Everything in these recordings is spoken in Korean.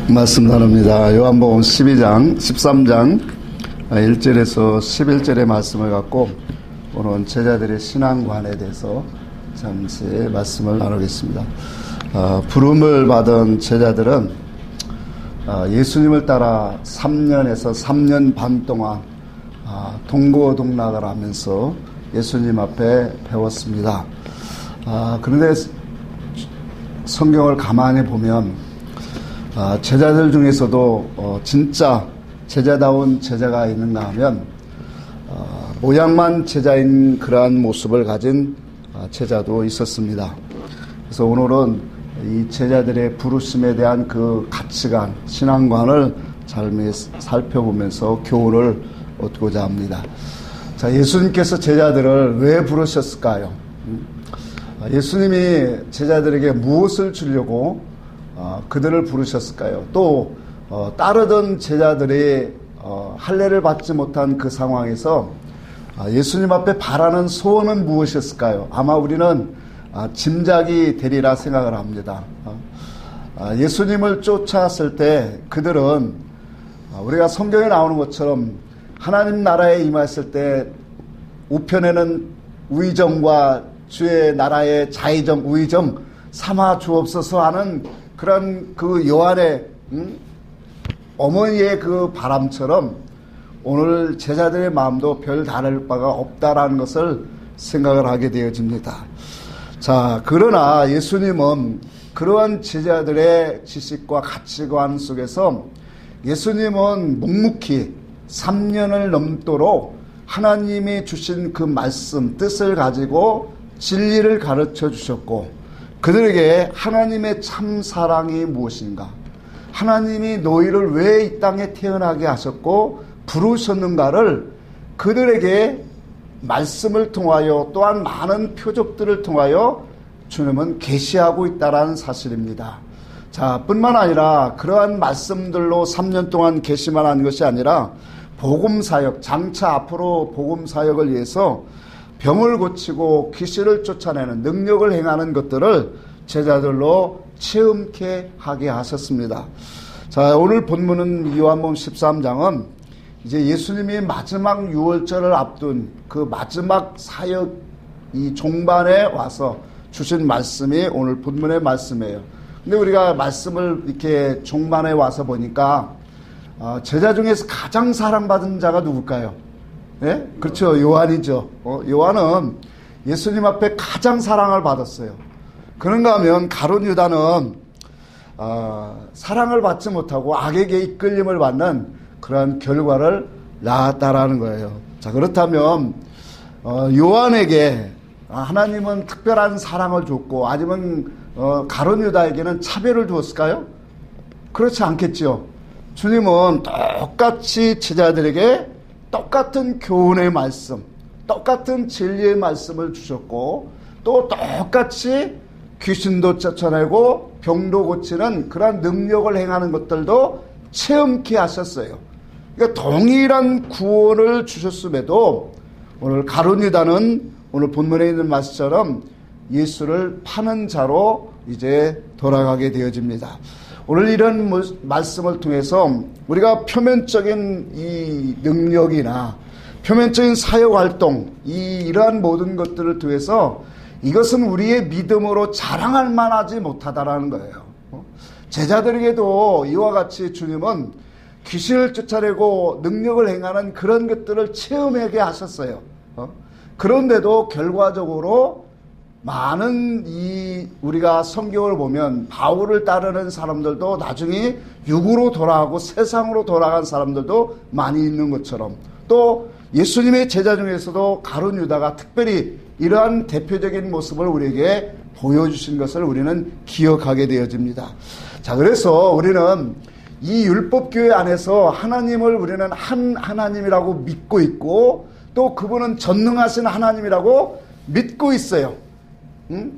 말씀 나눕니다. 요한복음 12장, 13장 1절에서 11절의 말씀을 갖고 오늘은 제자들의 신앙관에 대해서 잠시 말씀을 나누겠습니다. 부름을 받은 제자들은 예수님을 따라 3년에서 3년 반 동안 동고동락을 하면서 예수님 앞에 배웠습니다. 그런데 성경을 가만히 보면 제자들 중에서도 진짜 제자다운 제자가 있는가 하면 모양만 제자인 그러한 모습을 가진 제자도 있었습니다. 그래서 오늘은 이 제자들의 부르심에 대한 그 가치관, 신앙관을 잘 살펴보면서 교훈을 얻고자 합니다. 자, 예수님께서 제자들을 왜 부르셨을까요? 예수님이 제자들에게 무엇을 주려고 그들을 부르셨을까요? 또 따르던 제자들이 할례를 받지 못한 그 상황에서 예수님 앞에 바라는 소원은 무엇이었을까요? 아마 우리는 짐작이 되리라 생각을 합니다. 예수님을 쫓아왔을 때 그들은 우리가 성경에 나오는 것처럼 하나님 나라에 임했을 때 우편에는 우의정과 주의 나라의 자의정, 우의정 삼아 주옵소서 하는 그런 그 요한의 어머니의 그 바람처럼 오늘 제자들의 마음도 별 다를 바가 없다라는 것을 생각을 하게 되어집니다. 자, 그러나 예수님은 그러한 제자들의 지식과 가치관 속에서 예수님은 묵묵히 3년을 넘도록 하나님이 주신 그 말씀, 뜻을 가지고 진리를 가르쳐 주셨고 그들에게 하나님의 참 사랑이 무엇인가, 하나님이 너희를 왜 이 땅에 태어나게 하셨고 부르셨는가를 그들에게 말씀을 통하여 또한 많은 표적들을 통하여 주님은 계시하고 있다는 사실입니다. 자, 뿐만 아니라 그러한 말씀들로 3년 동안 계시만 한 것이 아니라 복음사역, 장차 앞으로 복음사역을 위해서 병을 고치고 귀신을 쫓아내는 능력을 행하는 것들을 제자들로 체험케 하게 하셨습니다. 자, 오늘 본문은 요한복음 13장은 이제 예수님이 마지막 유월절을 앞둔 그 마지막 사역 이 종반에 와서 주신 말씀이 오늘 본문의 말씀이에요. 근데 우리가 말씀을 이렇게 종반에 와서 보니까 제자 중에서 가장 사랑받은 자가 누굴까요? 예? 그렇죠. 요한이죠. 요한은 예수님 앞에 가장 사랑을 받았어요. 그런가 하면 가룟 유다는 사랑을 받지 못하고 악에게 이끌림을 받는 그러한 결과를 낳았다라는 거예요. 자, 그렇다면 요한에게 하나님은 특별한 사랑을 줬고 아니면 가룟 유다에게는 차별을 두었을까요? 그렇지 않겠죠. 주님은 똑같이 제자들에게 똑같은 교훈의 말씀, 똑같은 진리의 말씀을 주셨고 또 똑같이 귀신도 쫓아내고 병도 고치는 그런 능력을 행하는 것들도 체험케 하셨어요. 그러니까 동일한 구원을 주셨음에도 오늘 가룟 유다는 오늘 본문에 있는 말씀처럼 예수를 파는 자로 이제 돌아가게 되어집니다. 오늘 이런 말씀을 통해서 우리가 표면적인 이 능력이나 표면적인 사역활동 이러한 모든 것들을 통해서 이것은 우리의 믿음으로 자랑할 만하지 못하다라는 거예요. 제자들에게도 이와 같이 주님은 귀신을 쫓아내고 능력을 행하는 그런 것들을 체험하게 하셨어요. 그런데도 결과적으로 많은 우리가 성경을 보면 바울을 따르는 사람들도 나중에 육으로 돌아가고 세상으로 돌아간 사람들도 많이 있는 것처럼 또 예수님의 제자 중에서도 가룟 유다가 특별히 이러한 대표적인 모습을 우리에게 보여주신 것을 우리는 기억하게 되어집니다. 자, 그래서 우리는 이 율법교회 안에서 하나님을 우리는 한 하나님이라고 믿고 있고 또 그분은 전능하신 하나님이라고 믿고 있어요.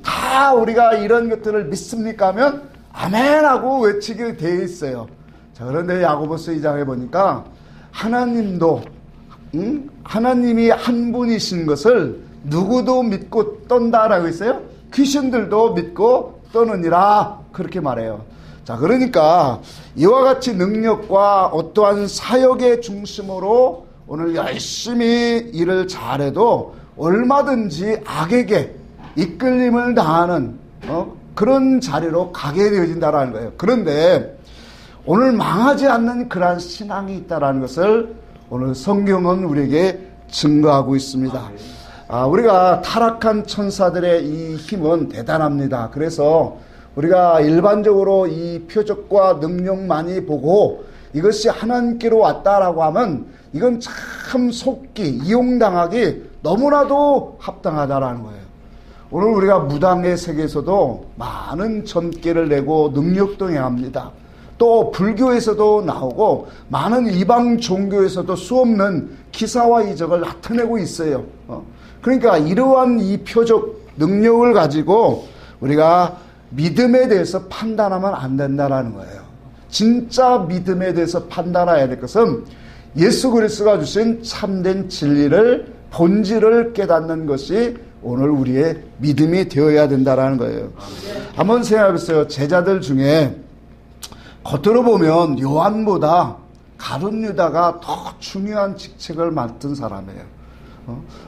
다 우리가 이런 것들을 믿습니까 하면 아멘하고 외치게 되어 있어요. 자, 그런데 야고보서 2장에 보니까 하나님도 하나님이 한 분이신 것을 누구도 믿고 떤다라고 했어요. 귀신들도 믿고 떠느니라 그렇게 말해요. 자, 그러니까 이와 같이 능력과 어떠한 사역의 중심으로 오늘 열심히 일을 잘해도 얼마든지 악에게 이끌림을 당하는 그런 자리로 가게 되어진다라는 거예요. 그런데 오늘 망하지 않는 그러한 신앙이 있다라는 것을 오늘 성경은 우리에게 증거하고 있습니다. 우리가 타락한 천사들의 이 힘은 대단합니다. 그래서 우리가 일반적으로 이 표적과 능력만이 보고 이것이 하나님께로 왔다라고 하면 이건 참 속기, 이용당하기 너무나도 합당하다라는 거예요. 오늘 우리가 무당의 세계에서도 많은 전기를 내고 능력도 행합니다. 또 불교에서도 나오고 많은 이방 종교에서도 수없는 기사와 이적을 나타내고 있어요. 그러니까 이러한 이 표적 능력을 가지고 우리가 믿음에 대해서 판단하면 안 된다라는 거예요. 진짜 믿음에 대해서 판단해야 될 것은 예수 그리스도가 주신 참된 진리를, 본질을 깨닫는 것이 오늘 우리의 믿음이 되어야 된다라는 거예요. 한번 생각해 보세요. 제자들 중에 겉으로 보면 요한보다 가룟 유다가 더 중요한 직책을 맡은 사람이에요.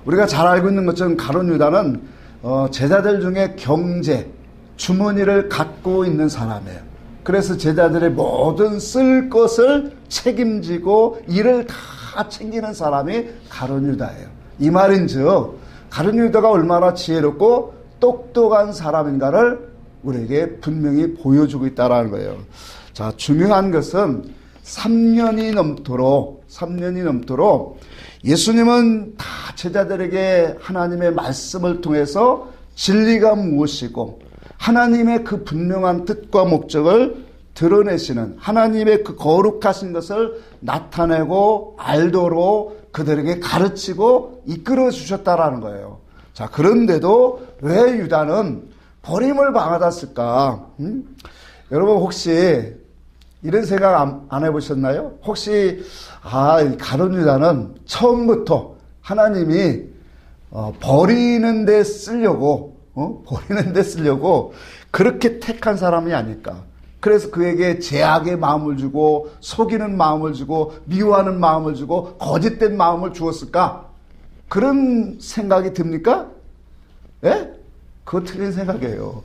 우리가 잘 알고 있는 것처럼 가룟 유다는 제자들 중에 경제, 주머니를 갖고 있는 사람이에요. 그래서 제자들의 모든 쓸 것을 책임지고 일을 다 챙기는 사람이 가룟 유다예요. 이 말인즉 가룟 유다가 얼마나 지혜롭고 똑똑한 사람인가를 우리에게 분명히 보여주고 있다는 거예요. 자, 중요한 것은 3년이 넘도록 예수님은 다 제자들에게 하나님의 말씀을 통해서 진리가 무엇이고 하나님의 그 분명한 뜻과 목적을 드러내시는, 하나님의 그 거룩하신 것을 나타내고 알도록 그들에게 가르치고 이끌어 주셨다라는 거예요. 자, 그런데도 왜 유다는 버림을 받았을까? 여러분 혹시 이런 생각 안 해보셨나요? 혹시 가룟 유다는 처음부터 하나님이 버리는 데 쓰려고 그렇게 택한 사람이 아닐까? 그래서 그에게 제약의 마음을 주고 속이는 마음을 주고 미워하는 마음을 주고 거짓된 마음을 주었을까? 그런 생각이 듭니까? 예? 그거 틀린 생각이에요.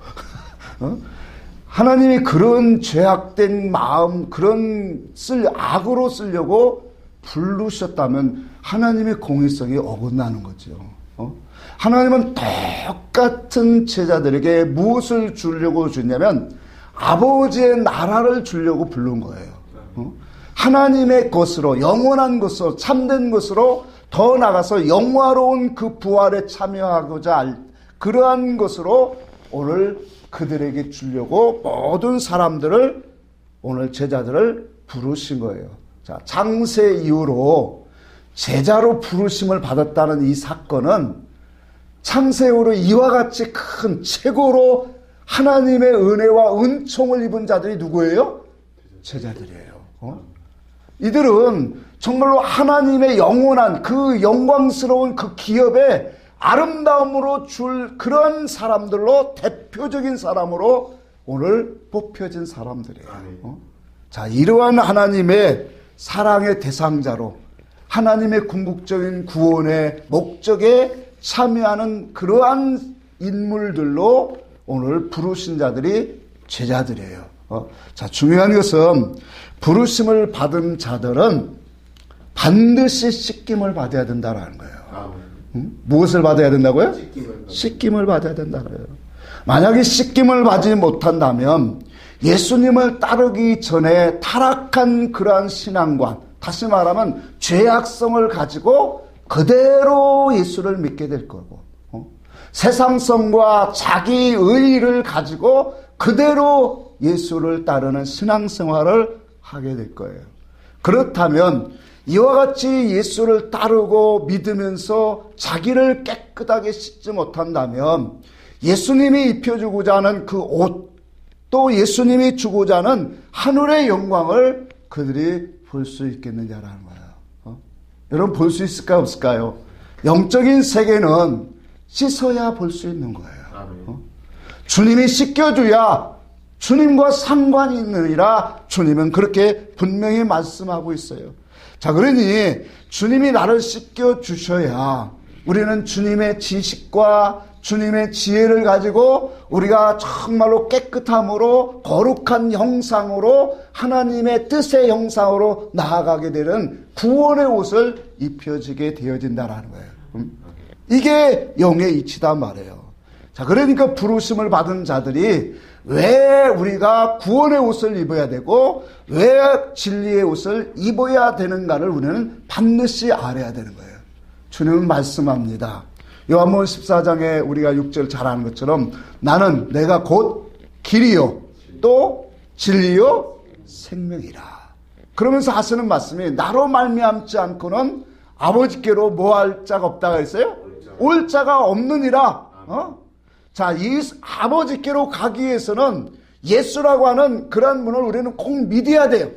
하나님이 그런 죄악된 마음, 그런 악으로 쓰려고 부르셨다면 하나님의 공의성이 어긋나는 거죠. 하나님은 똑같은 제자들에게 무엇을 주려고 주냐면 아버지의 나라를 주려고 부른 거예요. 하나님의 것으로, 영원한 것으로, 참된 것으로 더 나가서 영화로운 그 부활에 참여하고자 할 그러한 것으로 오늘 그들에게 주려고 모든 사람들을, 오늘 제자들을 부르신 거예요. 자, 창세 이후로 제자로 부르심을 받았다는 이 사건은 창세 이후로 이와 같이 큰 최고로 하나님의 은혜와 은총을 입은 자들이 누구예요? 제자들이에요. 이들은 정말로 하나님의 영원한 그 영광스러운 그 기업에 아름다움으로 줄 그런 사람들로, 대표적인 사람으로 오늘 뽑혀진 사람들이에요. 자, 이러한 하나님의 사랑의 대상자로 하나님의 궁극적인 구원의 목적에 참여하는 그러한 인물들로 오늘 부르신 자들이 제자들이에요. 자, 중요한 것은 부르심을 받은 자들은 반드시 씻김을 받아야 된다는 거예요. 무엇을 받아야 된다고요? 씻김을 받아야 된다는 거예요. 만약에 씻김을 받지 못한다면 예수님을 따르기 전에 타락한 그러한 신앙관, 다시 말하면 죄악성을 가지고 그대로 예수를 믿게 될 거고, 세상성과 자기 의의를 가지고 그대로 예수를 따르는 신앙생활을 하게 될 거예요. 그렇다면 이와 같이 예수를 따르고 믿으면서 자기를 깨끗하게 씻지 못한다면 예수님이 입혀주고자 하는 그 옷, 또 예수님이 주고자 하는 하늘의 영광을 그들이 볼 수 있겠느냐라는 거예요. 여러분, 볼 수 있을까요, 없을까요? 영적인 세계는 씻어야 볼 수 있는 거예요. 주님이 씻겨줘야 주님과 상관이 있느니라 주님은 그렇게 분명히 말씀하고 있어요. 자, 그러니 주님이 나를 씻겨주셔야 우리는 주님의 지식과 주님의 지혜를 가지고 우리가 정말로 깨끗함으로 거룩한 형상으로 하나님의 뜻의 형상으로 나아가게 되는 구원의 옷을 입혀지게 되어진다는 거예요. 이게 영의 이치다 말이에요. 자, 그러니까 부르심을 받은 자들이 왜 우리가 구원의 옷을 입어야 되고 왜 진리의 옷을 입어야 되는가를 우리는 반드시 알아야 되는 거예요. 주님은 말씀합니다. 요한복음 14장에 우리가 6절 잘 아는 것처럼 나는 내가 곧 길이요 또 진리요 생명이라. 그러면서 하시는 말씀이 나로 말미암지 않고는 아버지께로 뭐 할 자가 없다가 했어요? 올 자가 없느니라. 자, 이 아버지께로 가기 위해서는 예수라고 하는 그런 분을 우리는 꼭 믿어야 돼요.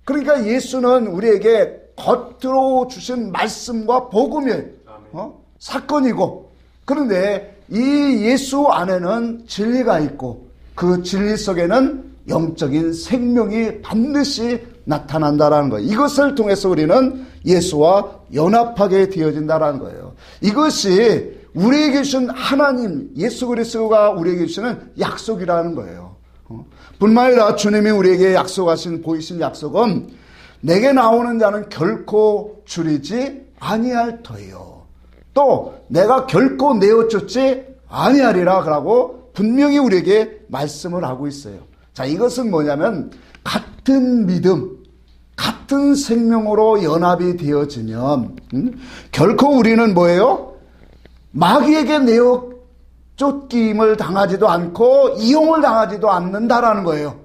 그러니까 예수는 우리에게 겉으로 주신 말씀과 복음이에요. 사건이고, 그런데 이 예수 안에는 진리가 있고 그 진리 속에는 영적인 생명이 반드시 나타난다라는 거예요. 이것을 통해서 우리는 예수와 연합하게 되어진다라는 거예요. 이것이 우리에게 주신 하나님 예수 그리스도가 우리에게 주시는 약속이라는 거예요. 뿐만 아니라 주님이 우리에게 약속하신 보이신 약속은 내게 나오는 자는 결코 줄이지 아니할 터이요 또 내가 결코 내어쫓지 아니하리라 라고 분명히 우리에게 말씀을 하고 있어요. 자, 이것은 뭐냐면 같은 믿음, 같은 생명으로 연합이 되어지면 결코 우리는 뭐예요? 마귀에게 내어 쫓김을 당하지도 않고 이용을 당하지도 않는다라는 거예요.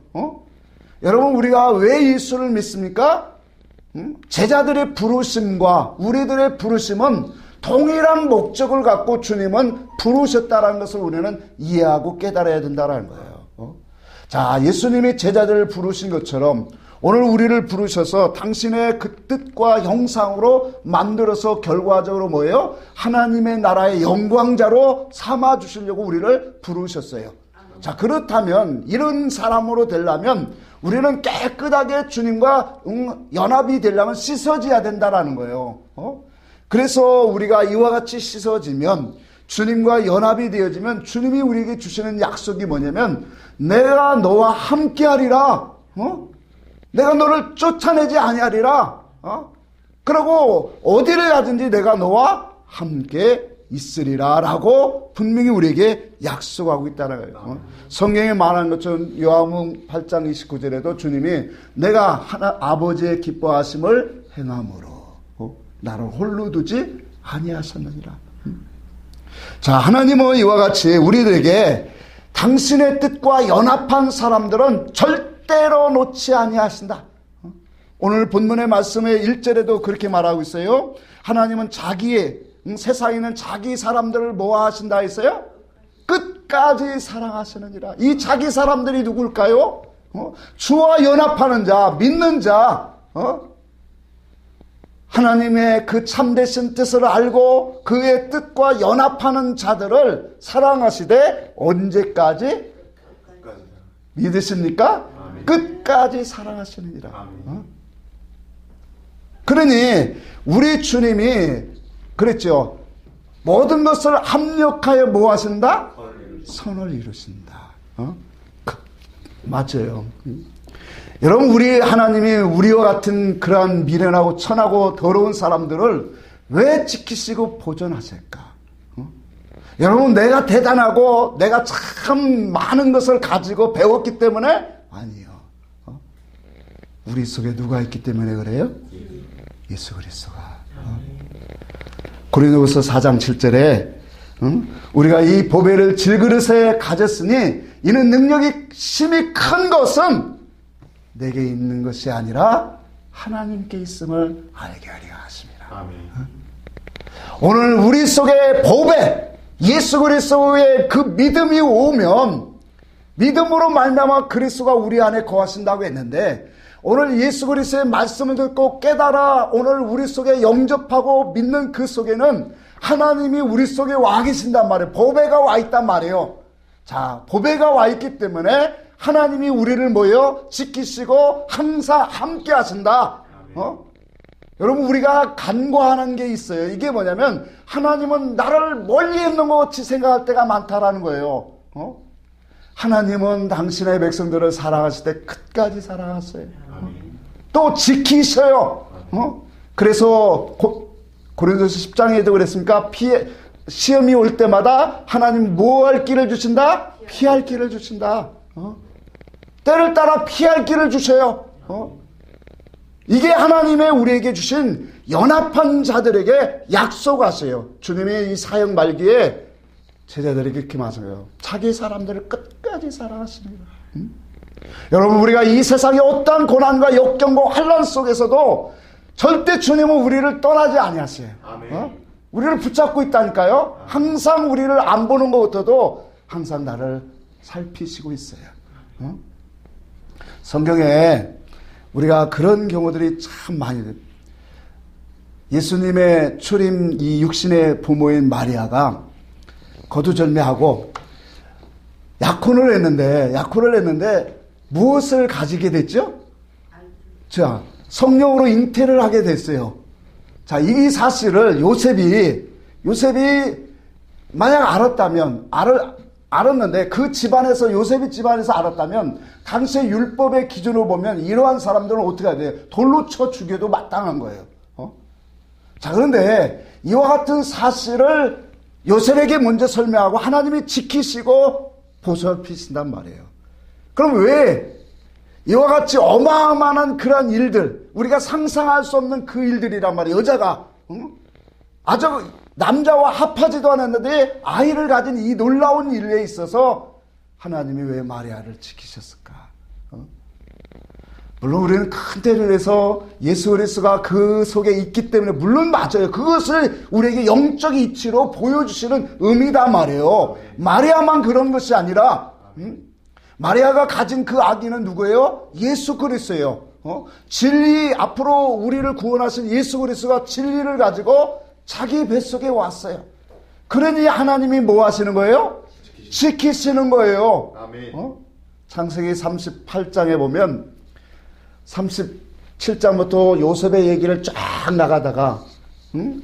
여러분, 우리가 왜 예수를 믿습니까? 제자들의 부르심과 우리들의 부르심은 동일한 목적을 갖고 주님은 부르셨다는 것을 우리는 이해하고 깨달아야 된다는 거예요. 자, 예수님이 제자들을 부르신 것처럼 오늘 우리를 부르셔서 당신의 그 뜻과 형상으로 만들어서 결과적으로 뭐예요? 하나님의 나라의 영광자로 삼아주시려고 우리를 부르셨어요. 자, 그렇다면 이런 사람으로 되려면 우리는 깨끗하게 주님과 연합이 되려면 씻어져야 된다는 거예요. 그래서 우리가 이와 같이 씻어지면 주님과 연합이 되어지면 주님이 우리에게 주시는 약속이 뭐냐면 내가 너와 함께하리라. 내가 너를 쫓아내지 아니하리라. 그리고 어디를 가든지 내가 너와 함께 있으리라 라고 분명히 우리에게 약속하고 있다는 거예요. 성경에 말한 것처럼 요한복음 8장 29절에도 주님이 내가 아버지의 기뻐하심을 행함으로 나를 홀로 두지 아니하셨느니라. 자, 하나님은 이와 같이 우리들에게 당신의 뜻과 연합한 사람들은 절대로 놓지 아니하신다. 오늘 본문의 말씀의 1절에도 그렇게 말하고 있어요. 하나님은 자기의 세상에 있는 자기 사람들을 뭐 하신다 했어요? 끝까지 사랑하시느니라. 이 자기 사람들이 누굴까요? 주와 연합하는 자, 믿는 자, 하나님의 그 참되신 뜻을 알고 그의 뜻과 연합하는 자들을 사랑하시되 언제까지? 믿으십니까? 끝까지 사랑하시느니라. 그러니 우리 주님이 그랬죠. 모든 것을 합력하여 뭐 하신다? 선을 이루신다. 맞아요. 여러분, 우리 하나님이 우리와 같은 그러한 미련하고 천하고 더러운 사람들을 왜 지키시고 보존하실까? 여러분, 내가 대단하고 내가 참 많은 것을 가지고 배웠기 때문에? 아니요. 우리 속에 누가 있기 때문에 그래요? 예수 그리스도가. 고린도후서 4장 7절에 우리가 이 보배를 질그릇에 가졌으니 이는 능력이 심히 큰 것은 내게 있는 것이 아니라 하나님께 있음을 알게 하리라 하십니다. 아멘. 오늘 우리 속에 보배 예수 그리스도의 그 믿음이 오면 믿음으로 말미암아 그리스도가 우리 안에 거하신다고 했는데 오늘 예수 그리스도의 말씀을 듣고 깨달아 오늘 우리 속에 영접하고 믿는 그 속에는 하나님이 우리 속에 와 계신단 말이에요. 보배가 와 있단 말이에요. 자, 보배가 와 있기 때문에 하나님이 우리를 뭐예요? 지키시고 항상 함께 하신다. 여러분, 우리가 간과하는 게 있어요. 이게 뭐냐면 하나님은 나를 멀리 있는 것 같이 생각할 때가 많다라는 거예요. 하나님은 당신의 백성들을 사랑하실 때 끝까지 사랑하세요. 또 지키셔요. 그래서 고린도서 10장에도 그랬습니까? 시험이 올 때마다 하나님 뭐 할 길을 주신다? 피할 길을 주신다. 때를 따라 피할 길을 주셔요. 이게 하나님의 우리에게 주신 연합한 자들에게 약속하세요. 주님의 이 사역 말기에 제자들에게 이렇게 말씀해요. 자기 사람들을 끝까지 사랑하십니다. 여러분, 우리가 이 세상의 어떠한 고난과 역경과 환난 속에서도 절대 주님은 우리를 떠나지 아니하세요. 우리를 붙잡고 있다니까요. 항상 우리를 안 보는 것 같아도 항상 나를 살피시고 있어요. 성경에 우리가 그런 경우들이 참 많이 돼요. 예수님의 초림 이 육신의 부모인 마리아가 거두절미하고 약혼을 했는데 무엇을 가지게 됐죠? 자, 성령으로 잉태를 하게 됐어요. 자, 이 사실을 요셉이 만약 알았는데 그 집안에서 요셉이 집안에서 알았다면 당시의 율법의 기준으로 보면 이러한 사람들은 어떻게 해야 돼요? 돌로 쳐 죽여도 마땅한 거예요. 자, 그런데 이와 같은 사실을 요셉에게 먼저 설명하고 하나님이 지키시고 보살피신단 말이에요. 그럼 왜 이와 같이 어마어마한 그러한 일들, 우리가 상상할 수 없는 그 일들이란 말이에요. 여자가 아주 남자와 합하지도 않았는데 아이를 가진 이 놀라운 일에 있어서 하나님이 왜 마리아를 지키셨을까? 물론 우리는 큰 때를 해서 예수 그리스도가 그 속에 있기 때문에 물론 맞아요. 그것을 우리에게 영적 이치로 보여주시는 의미다 말이에요. 마리아만 그런 것이 아니라 마리아가 가진 그 아기는 누구예요? 예수 그리스도예요. 진리, 앞으로 우리를 구원하신 예수 그리스도가 진리를 가지고 자기 뱃속에 왔어요. 그러니 하나님이 뭐 하시는 거예요? 지키시는 거예요. 창세기 38장에 보면 37장부터 요셉의 얘기를 쫙 나가다가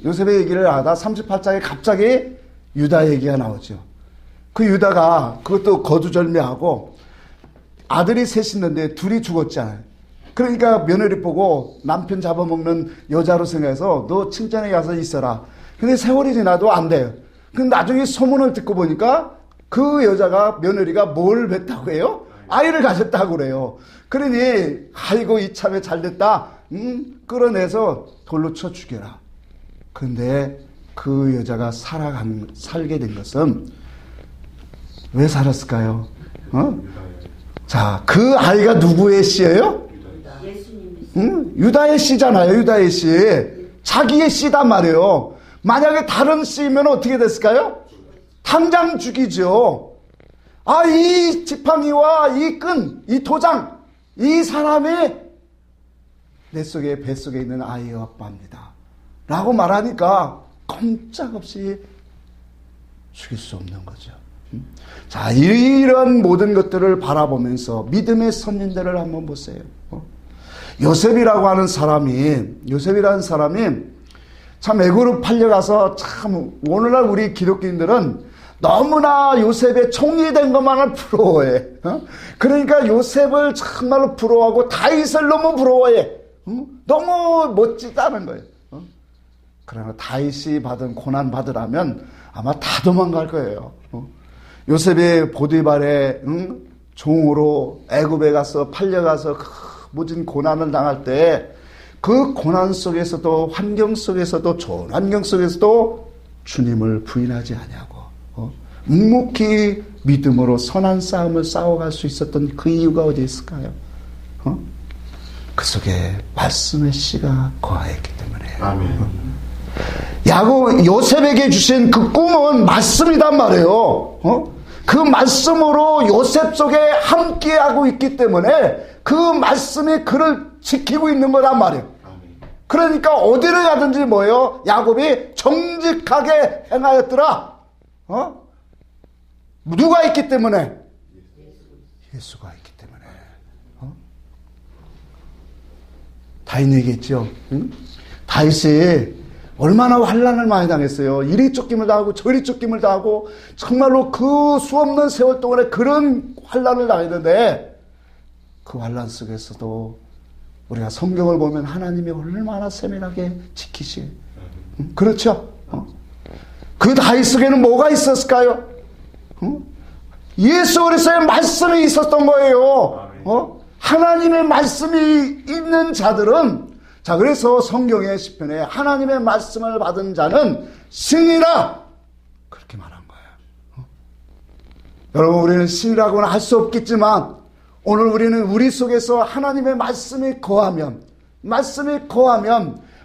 요셉의 얘기를 하다 38장에 갑자기 유다 얘기가 나오죠. 그 유다가 그것도 거두절미하고 아들이 셋 있는데 둘이 죽었잖아요. 그러니까 며느리 보고 남편 잡아먹는 여자로 생각해서 너 친정에 가서 있어라. 근데 세월이 지나도 안 돼요. 근데 나중에 소문을 듣고 보니까 그 여자가 며느리가 뭘 뱉다고 해요? 아이를 가졌다고 그래요. 그러니 아이고 이참에 잘됐다. 끌어내서 돌로 쳐 죽여라. 그런데 그 여자가 살게 된 것은 왜 살았을까요? 자, 그 아이가 누구의 씨예요? 유다의 씨잖아요. 유다의 씨. 자기의 씨단 말이에요. 만약에 다른 씨면 어떻게 됐을까요? 당장 죽이죠. 아, 이 지팡이와 이 끈, 이 도장, 이 사람이 내 속에 뱃속에 있는 아이의 아빠입니다 라고 말하니까 꼼짝없이 죽일 수 없는 거죠. 자, 이런 모든 것들을 바라보면서 믿음의 선진들을 한번 보세요. 요셉이라는 사람이 참 애굽으로 팔려가서 참 오늘날 우리 기독교인들은 너무나 요셉의 총리된 것만을 부러워해. 그러니까 요셉을 정말로 부러워하고 다윗을 너무 부러워해. 너무 멋지다는 거예요. 그러나 다윗이 받은 고난 받으라면 아마 다 도망갈 거예요. 요셉이 보디발의 종으로 애굽에 가서 팔려가서 모진 고난을 당할 때 그 고난 속에서도 환경 속에서도 좋은 환경 속에서도 주님을 부인하지 아니하고 묵묵히 믿음으로 선한 싸움을 싸워갈 수 있었던 그 이유가 어디 있을까요? 그 속에 말씀의 씨가 거하였기 때문에. 야곱 요셉에게 주신 그 꿈은 말씀이단 말이에요. 그 말씀으로 요셉 속에 함께하고 있기 때문에 그 말씀이 그를 지키고 있는 거란 말이에요. 그러니까 어디를 가든지 뭐예요? 야곱이 정직하게 행하였더라. 누가 있기 때문에? 예수가 있기 때문에. 다윗 얘기했죠. 응? 다윗이 얼마나 환난을 많이 당했어요. 이리 쫓김을 당하고 저리 쫓김을 당하고 정말로 그 수없는 세월 동안에 그런 환난을 당했는데 그 환난 속에서도 우리가 성경을 보면 하나님이 얼마나 세밀하게 지키시. 응? 그렇죠? 그 다윗 속에는 뭐가 있었을까요? 예수 그리스도의 말씀이 있었던 거예요. 하나님의 말씀이 있는 자들은, 자, 그래서 성경의 시편에 하나님의 말씀을 받은 자는 신이라 그렇게 말한 거예요. 여러분, 우리는 신이라고는 할 수 없겠지만 오늘 우리는 우리 속에서 하나님의 말씀이 거하면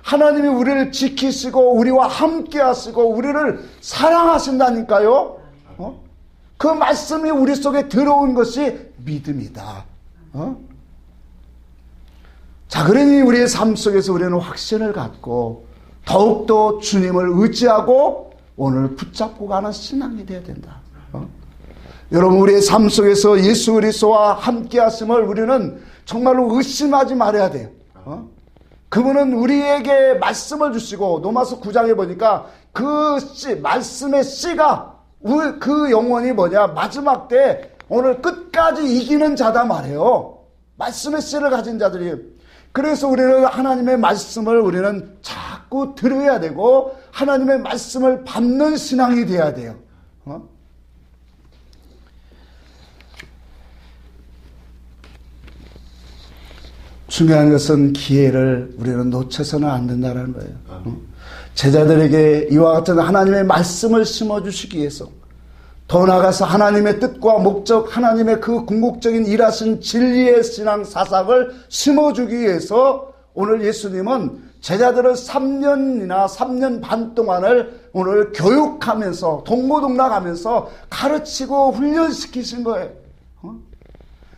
하나님이 우리를 지키시고 우리와 함께 하시고 우리를 사랑하신다니까요. 그 말씀이 우리 속에 들어온 것이 믿음이다. 자, 그러니 우리의 삶 속에서 우리는 확신을 갖고 더욱더 주님을 의지하고 오늘 붙잡고 가는 신앙이 되어야 된다. 여러분, 우리의 삶 속에서 예수 그리스도와 함께 하심을 우리는 정말로 의심하지 말아야 돼요. 그분은 우리에게 말씀을 주시고, 로마서 9장에 보니까 그 씨, 말씀의 씨가 그 영혼이 뭐냐, 마지막 때 오늘 끝까지 이기는 자다 말이에요. 말씀의 씨를 가진 자들이. 그래서 우리는 하나님의 말씀을 우리는 자꾸 들어야 되고 하나님의 말씀을 받는 신앙이 돼야 돼요. 중요한 것은 기회를 우리는 놓쳐서는 안 된다는 거예요. 제자들에게 이와 같은 하나님의 말씀을 심어주시기 위해서, 더 나아가서 하나님의 뜻과 목적, 하나님의 그 궁극적인 일하신 진리의 신앙 사상을 심어주기 위해서 오늘 예수님은 제자들을 3년 반 동안을 오늘 교육하면서 동고동락하면서 가르치고 훈련시키신 거예요.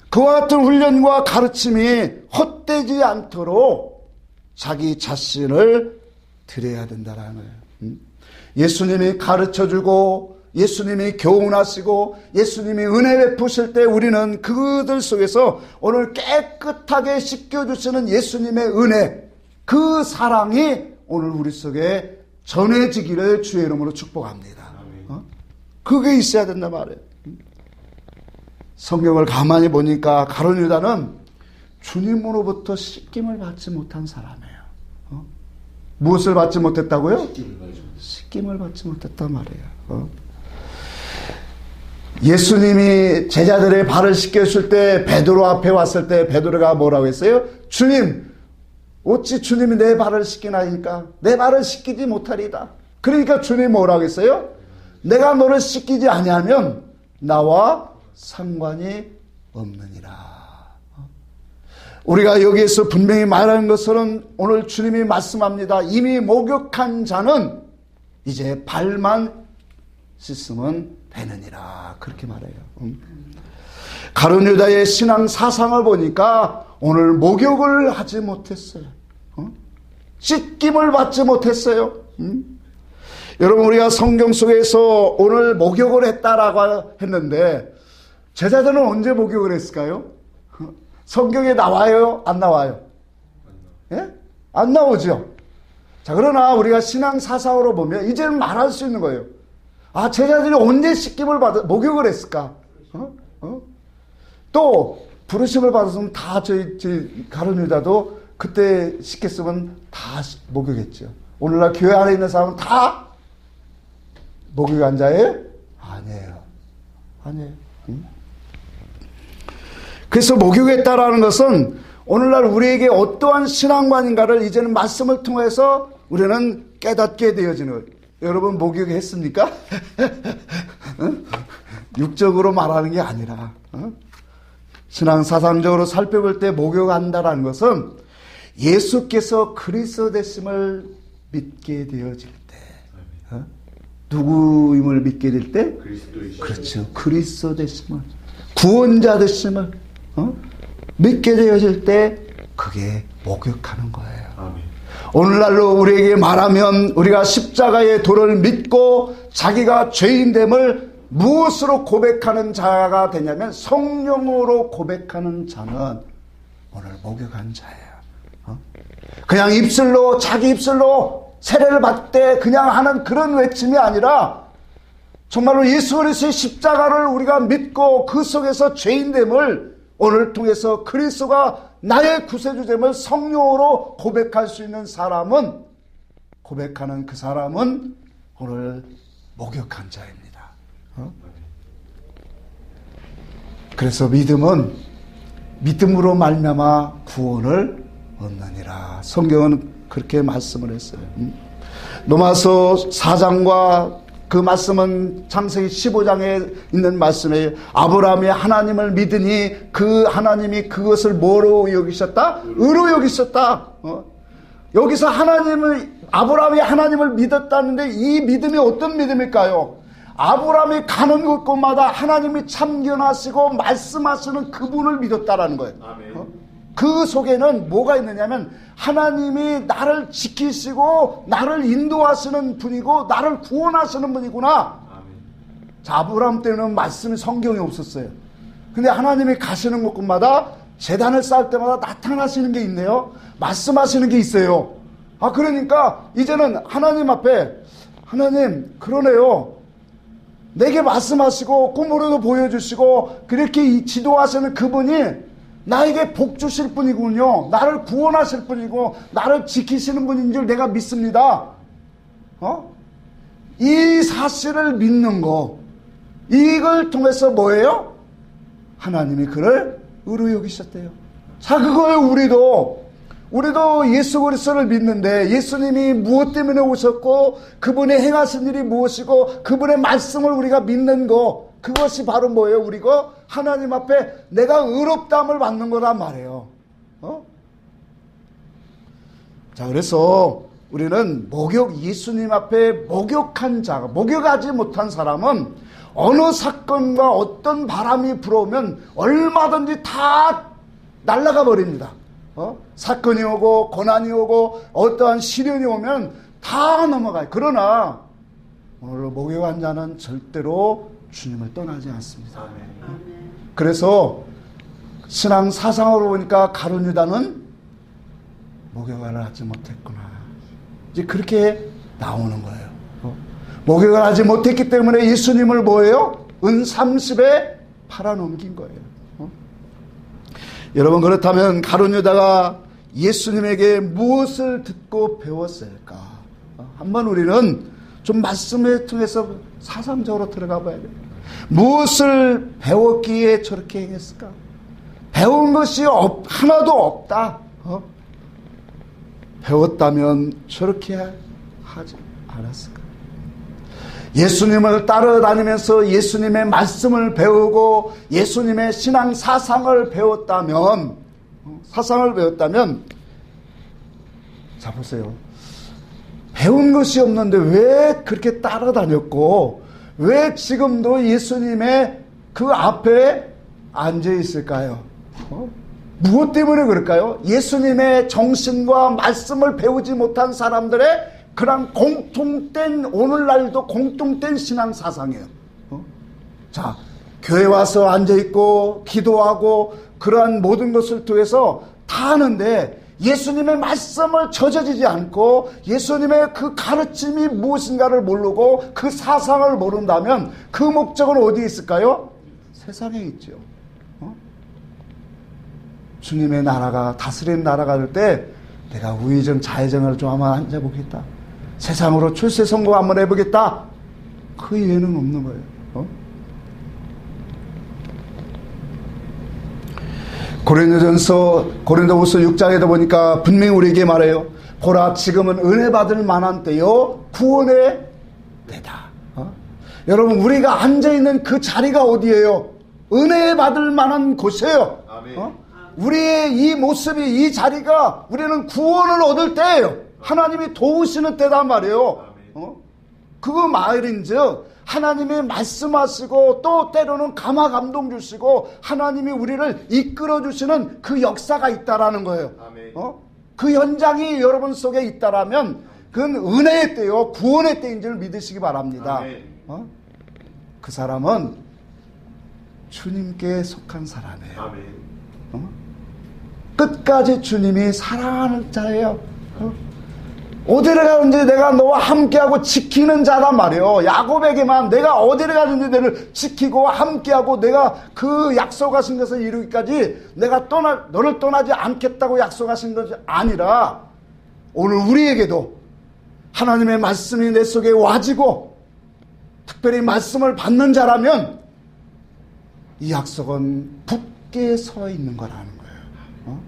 그와 같은 훈련과 가르침이 헛되지 않도록 자기 자신을 드려야 된다는 거예요. 예수님이 가르쳐주고 예수님이 교훈하시고 예수님이 은혜 베푸실 때 우리는 그들 속에서 오늘 깨끗하게 씻겨주시는 예수님의 은혜, 그 사랑이 오늘 우리 속에 전해지기를 주의 이름으로 축복합니다. 그게 있어야 된단 말이에요. 성경을 가만히 보니까 가룟 유다는 주님으로부터 씻김을 받지 못한 사람이에요. 무엇을 받지 못했다고요? 씻김을 받지 못했단 말이에요. 예수님이 제자들의 발을 씻겨줄 때 베드로 앞에 왔을 때 베드로가 뭐라고 했어요? 주님, 어찌 주님이 내 발을 씻기나이까? 내 발을 씻기지 못하리다. 그러니까 주님이 뭐라고 했어요? 내가 너를 씻기지 아니하면 나와 상관이 없느니라. 우리가 여기에서 분명히 말하는 것은 오늘 주님이 말씀합니다. 이미 목욕한 자는 이제 발만 씻으면 되느니라. 그렇게 말해요. 가룟 유다의 신앙 사상을 보니까 오늘 목욕을 하지 못했어요. 씻김을 받지 못했어요. 여러분, 우리가 성경 속에서 오늘 목욕을 했다라고 했는데 제자들은 언제 목욕을 했을까요? 성경에 나와요? 안 나와요? 예? 안 나오죠. 자, 그러나 우리가 신앙 사상으로 보면 이제는 말할 수 있는 거예요. 아, 제자들이 언제 씻김을 목욕을 했을까? 또 부르심을 받았으면 다 저희 가룟 유다도 그때 씻겠으면 다 목욕했죠. 오늘날 교회 안에 있는 사람은 다 목욕한 자예요? 아니에요. 그래서 목욕했다라는 것은 오늘날 우리에게 어떠한 신앙관인가를 이제는 말씀을 통해서 우리는 깨닫게 되어지는 거예요. 여러분, 목욕했습니까? 육적으로 말하는 게 아니라 신앙 사상적으로 살펴볼 때 목욕한다라는 것은 예수께서 그리스도 되심을 믿게 되어질 때, 누구임을 믿게 될 때? 그렇죠. 그리스도 되심을, 구원자 되심을 믿게 되어질 때 그게 목욕하는 거예요. 아멘. 오늘날로 우리에게 말하면 우리가 십자가의 도를 믿고 자기가 죄인됨을 무엇으로 고백하는 자가 되냐면 성령으로 고백하는 자는 오늘 목욕한 자예요. 그냥 입술로 자기 입술로 세례를 받을 때 그냥 하는 그런 외침이 아니라 정말로 예수 그리스도의 십자가를 우리가 믿고 그 속에서 죄인됨을 오늘 통해서 그리스도가 나의 구세주됨을 성령으로 고백할 수 있는 사람은, 고백하는 그 사람은 오늘 목욕한 자입니다. 그래서 믿음은 믿음으로 말미암아 구원을 얻느니라. 성경은 그렇게 말씀을 했어요. 로마서 4장과 그 말씀은 창세기 15장에 있는 말씀이에요. 아브라함이 하나님을 믿으니 그 하나님이 그것을 뭐로 여기셨다? 의로 여기셨다. 여기서 아브라함이 하나님을 믿었다는데 이 믿음이 어떤 믿음일까요? 아브라함이 가는 곳곳마다 하나님이 참견하시고 말씀하시는 그분을 믿었다라는 거예요. 그 속에는 뭐가 있느냐면 하나님이 나를 지키시고 나를 인도하시는 분이고 나를 구원하시는 분이구나. 자, 아브라함 때는 말씀이 성경에 없었어요. 근데 하나님이 가시는 곳곳마다 제단을 쌓을 때마다 나타나시는 게 있네요. 말씀하시는 게 있어요. 그러니까 이제는 하나님 앞에, 하나님 그러네요. 내게 말씀하시고 꿈으로도 보여주시고 그렇게 지도하시는 그분이 나에게 복 주실 분이군요. 나를 구원하실 분이고 나를 지키시는 분인 줄 내가 믿습니다. 이 사실을 믿는 거, 이걸 통해서 뭐예요? 하나님이 그를 의로 여기셨대요. 자, 그거예요. 우리도 예수 그리스도를 믿는데 예수님이 무엇 때문에 오셨고 그분의 행하신 일이 무엇이고 그분의 말씀을 우리가 믿는 거, 그것이 바로 뭐예요? 우리가 하나님 앞에 내가 의롭다함을 받는 거란 말이에요. 자, 그래서 우리는 예수님 앞에 목욕한 자가, 목욕하지 못한 사람은 어느 사건과 어떤 바람이 불어오면 얼마든지 다 날아가 버립니다. 사건이 오고 고난이 오고 어떠한 시련이 오면 다 넘어가요. 그러나 오늘 목욕한 자는 절대로 주님을 떠나지 않습니다. 그래서 신앙 사상으로 보니까 가룟 유다는 목욕을 하지 못했구나. 이제 그렇게 나오는 거예요. 목욕을 하지 못했기 때문에 예수님을 뭐예요? 은 30에 팔아넘긴 거예요. 여러분, 그렇다면 가룟 유다가 예수님에게 무엇을 듣고 배웠을까? 한번 우리는 좀 말씀을 통해서 사상적으로 들어가 봐야 돼요. 무엇을 배웠기에 저렇게 행했을까? 배운 것이 하나도 없다. 배웠다면 저렇게 하지 않았을까? 예수님을 따라다니면서 예수님의 말씀을 배우고 예수님의 신앙 사상을 배웠다면, 자, 보세요. 배운 것이 없는데 왜 그렇게 따라다녔고 왜 지금도 예수님의 그 앞에 앉아 있을까요? 무엇 때문에 그럴까요? 예수님의 정신과 말씀을 배우지 못한 사람들의 그런 공통된, 오늘날도 공통된 신앙 사상이에요. 자, 교회 와서 앉아있고 기도하고 그러한 모든 것을 통해서 다 하는데 예수님의 말씀을 젖어지지 않고 예수님의 그 가르침이 무엇인가를 모르고 그 사상을 모른다면 그 목적은 어디에 있을까요? 세상에 있죠. 주님의 나라가, 다스리는 나라가 될 때 내가 우회전 좌회전을 좀 한번 앉아보겠다. 세상으로 출세 선거 한번 해보겠다. 그 이해는 없는 거예요. 고린도후서 6장에도 보니까 분명히 우리에게 말해요. 보라, 지금은 은혜 받을 만한 때요, 구원의 때다. 여러분, 우리가 앉아있는 그 자리가 어디예요? 은혜 받을 만한 곳이에요. 우리의 이 모습이, 이 자리가 우리는 구원을 얻을 때예요. 하나님이 도우시는 때단 말이에요. 그거 말인즉 하나님이 말씀하시고 또 때로는 감화 감동 주시고 하나님이 우리를 이끌어 주시는 그 역사가 있다라는 거예요. 그 현장이 여러분 속에 있다라면 그건 은혜의 때요, 구원의 때인 줄 믿으시기 바랍니다. 그 사람은 주님께 속한 사람이에요. 아멘. 끝까지 주님이 사랑하는 자예요. 어디를 가든지 내가 너와 함께하고 지키는 자란 말이에요. 야곱에게만 내가 어디를 가든지 너를 지키고 함께하고 내가 그 약속하신 것을 이루기까지 내가 너를 떠나지 않겠다고 약속하신 것이 아니라 오늘 우리에게도 하나님의 말씀이 내 속에 와지고 특별히 말씀을 받는 자라면 이 약속은 굳게 서 있는 거라는 거예요.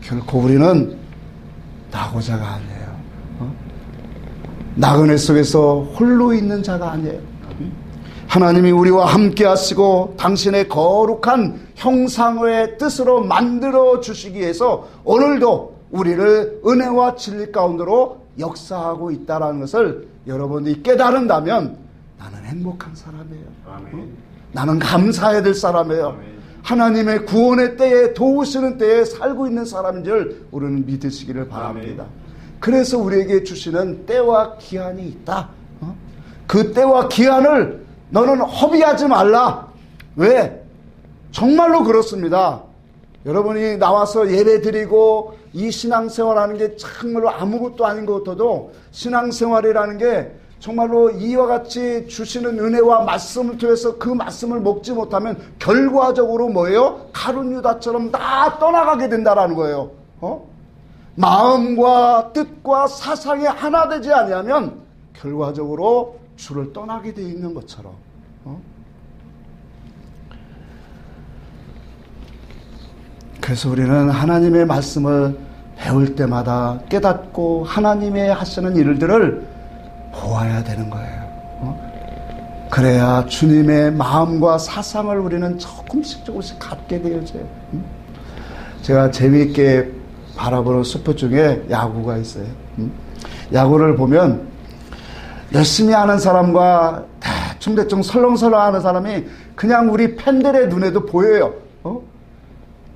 결코 우리는 낙오자가 아니에요. 나그네 속에서 홀로 있는 자가 아니에요. 하나님이 우리와 함께 하시고 당신의 거룩한 형상의 뜻으로 만들어 주시기 위해서 오늘도 우리를 은혜와 진리 가운데로 역사하고 있다는 것을 여러분이 깨달은다면 나는 행복한 사람이에요. 나는 감사해야 될 사람이에요. 하나님의 구원의 때에 도우시는 때에 살고 있는 사람인 줄 우리는 믿으시기를 바랍니다. 그래서 우리에게 주시는 때와 기한이 있다. 그 때와 기한을 너는 허비하지 말라. 왜? 정말로 그렇습니다. 여러분이 나와서 예배 드리고 이 신앙생활하는 게 정말로 아무것도 아닌 것 같아도 신앙생활이라는 게 정말로 이와 같이 주시는 은혜와 말씀을 통해서 그 말씀을 먹지 못하면 결과적으로 뭐예요? 가룟 유다처럼 다 떠나가게 된다라는 거예요. 마음과 뜻과 사상이 하나 되지 아니하면 결과적으로 주를 떠나게 돼 있는 것처럼. 그래서 우리는 하나님의 말씀을 배울 때마다 깨닫고 하나님의 하시는 일들을 보아야 되는 거예요. 그래야 주님의 마음과 사상을 우리는 조금씩 갖게 되어져요. 제가 재미있게 바라보는 스포츠 중에 야구가 있어요. 야구를 보면 열심히 하는 사람과 대충 설렁설렁 하는 사람이 그냥 우리 팬들의 눈에도 보여요.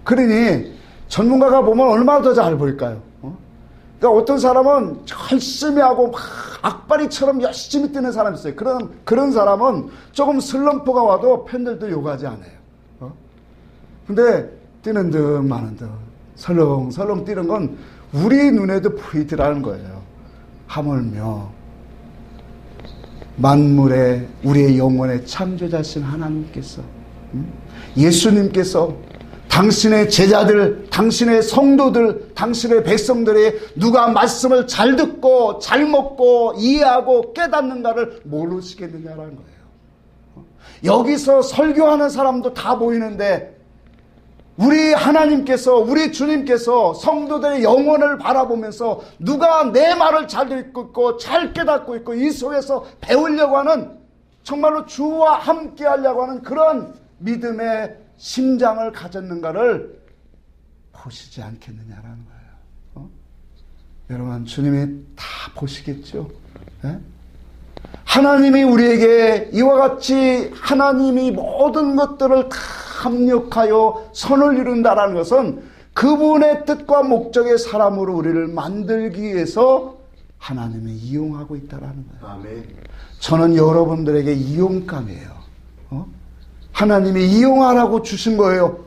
그러니 전문가가 보면 얼마나 더 잘 보일까요? 그러니까 어떤 사람은 열심히 하고 막 악바리처럼 열심히 뛰는 사람이 있어요. 그런 사람은 조금 슬럼프가 와도 팬들도 욕하지 않아요. 근데 뛰는 듯 마는 듯 설렁설렁 뛰는 건 우리 눈에도 보이더라는 거예요. 하물며 만물의 우리의 영혼의 창조자신 하나님께서 예수님께서 당신의 제자들, 당신의 성도들, 당신의 백성들이 누가 말씀을 잘 듣고 잘 먹고 이해하고 깨닫는가를 모르시겠느냐라는 거예요. 여기서 설교하는 사람도 다 보이는데 우리 하나님께서, 우리 주님께서 성도들의 영혼을 바라보면서 누가 내 말을 잘 듣고 있고 잘 깨닫고 있고 이 속에서 배우려고 하는 정말로 주와 함께 하려고 하는 그런 믿음의 심장을 가졌는가를 보시지 않겠느냐라는 거예요. 여러분, 주님이 다 보시겠죠? 네? 하나님이 우리에게 이와 같이 하나님이 모든 것들을 다 합력하여 선을 이룬다라는 것은 그분의 뜻과 목적의 사람으로 우리를 만들기 위해서 하나님이 이용하고 있다라는 거예요. 아멘. 저는 여러분들에게 이용감이에요. 하나님이 이용하라고 주신 거예요.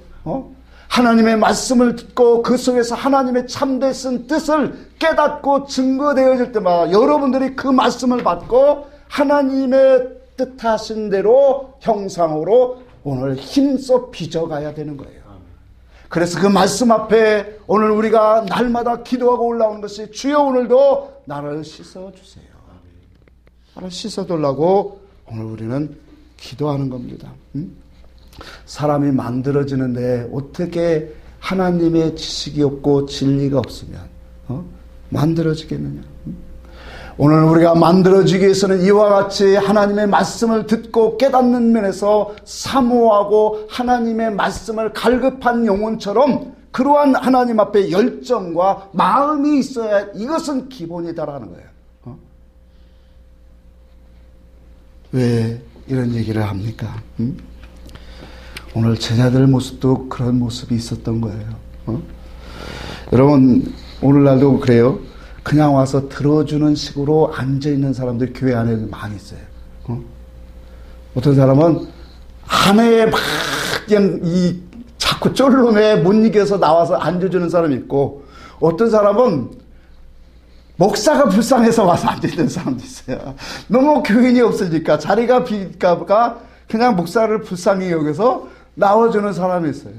하나님의 말씀을 듣고 그 속에서 하나님의 참되신 뜻을 깨닫고 증거되어질 때마다 여러분들이 그 말씀을 받고 하나님의 뜻하신 대로 형상으로 오늘 힘써 빚어가야 되는 거예요. 그래서 그 말씀 앞에 오늘 우리가 날마다 기도하고 올라오는 것이 주여 오늘도 나를 씻어주세요. 나를 씻어달라고 오늘 우리는 기도하는 겁니다. 사람이 만들어지는데 어떻게 하나님의 지식이 없고 진리가 없으면 만들어지겠느냐. 오늘 우리가 만들어지기 위해서는 이와 같이 하나님의 말씀을 듣고 깨닫는 면에서 사모하고 하나님의 말씀을 갈급한 영혼처럼 그러한 하나님 앞에 열정과 마음이 있어야 이것은 기본이다라는 거예요. 왜 이런 얘기를 합니까? 오늘 제자들 모습도 그런 모습이 있었던 거예요. 여러분, 오늘날도 그래요. 그냥 와서 들어주는 식으로 앉아있는 사람들 교회 안에 많이 있어요. 어떤 사람은 아내의 막 그냥 자꾸 쫄름에 못 이겨서 나와서 앉아주는 사람이 있고, 어떤 사람은 목사가 불쌍해서 와서 앉아있는 사람도 있어요. 너무 교인이 없으니까 자리가 비니까 그냥 목사를 불쌍히 여겨서 나와주는 사람이 있어요.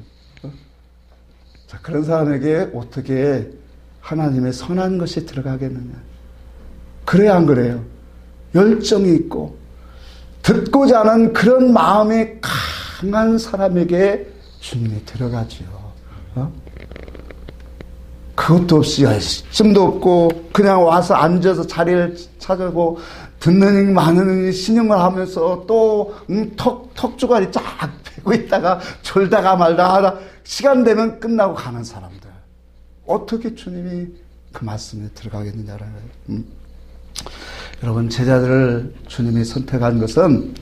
자, 그런 사람에게 어떻게 하나님의 선한 것이 들어가겠느냐. 그래야 안 그래요? 열정이 있고 듣고자 하는 그런 마음이 강한 사람에게 주님이 들어가지요. 그것도 없이 열심도 없고 그냥 와서 앉아서 자리를 찾아고 듣는 많은 신용을 하면서 또 턱주가리 쫙 펴고 있다가 졸다가 말다가 시간 되면 끝나고 가는 사람들, 어떻게 주님이 그 말씀에 들어가겠느냐라는 거예요. 여러분, 제자들을 주님이 선택한 것은